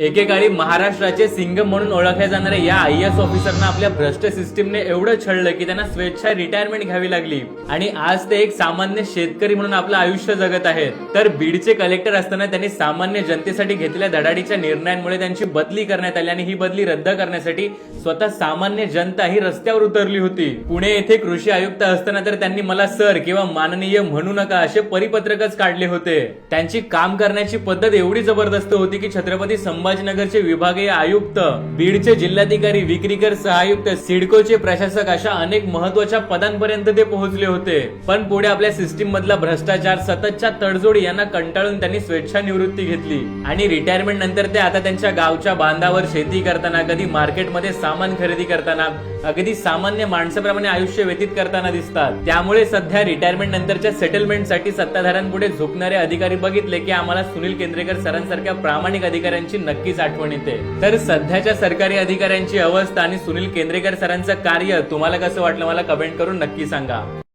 एकेकाळी महाराष्ट्राचे सिंगम म्हणून ओळखल्या जाणाऱ्या या IAS ऑफिसरना आपल्या भ्रष्ट सिस्टीमने एवढं छळलं की त्यांना स्वेच्छा रिटायरमेंट घ्यावी लागली आणि आज ते एक सामान्य शेतकरी म्हणून आपलं आयुष्य जगत आहेत. तर बीडचे कलेक्टर असताना त्यांनी सामान्य जनतेसाठी घेतलेल्या धडाडीच्या निर्णयांमुळे त्यांची बदली करण्यात आली आणि ही बदली रद्द करण्यासाठी स्वतः सामान्य जनता ही रस्त्यावर उतरली होती. पुणे येथे कृषी आयुक्त असताना तर त्यांनी मला सर किंवा माननीय म्हणू नका असे परिपत्रकच काढले होते. त्यांची काम करण्याची पद्धत एवढी जबरदस्त होती की छत्रपती संभाजीनगरचे विभागीय आयुक्त, बीडचे जिल्हाधिकारी, विक्रीकर सहायुक्त, सिडकोचे प्रशासक अशा अनेक महत्वाच्या पदांपर्यंत ते पोहोचले होते. पण पुढे आपल्या सिस्टीम मधला भ्रष्टाचार, सततच्या तडजोडी यांना कंटाळून त्यांनी स्वेच्छा निवृत्ती घेतली आणि रिटायरमेंट नंतर ते आता त्यांच्या गावच्या बांधावर शेती करताना, कधी मार्केटमध्ये सामान खरेदी करताना, अगदी सामान्य माणसाप्रमाणे आयुष्य व्यतीत करताना दिसतात. त्यामुळे सध्या रिटायरमेंट नंतरच्या सेटलमेंटसाठी सत्ताधाऱ्यांपुढे झुकणारे अधिकारी बघितले की आम्हाला सुनील केंद्रेकर सरांसारख्या प्रामाणिक अधिकाऱ्यांची नक्कीच आठवण येते. तर सध्याच्या सरकारी अधिकाऱ्यांची अवस्था आणि सुनील केंद्रेकर सरांचं कार्य तुम्हाला कसं वाटलं मला कमेंट करून नक्की सांगा.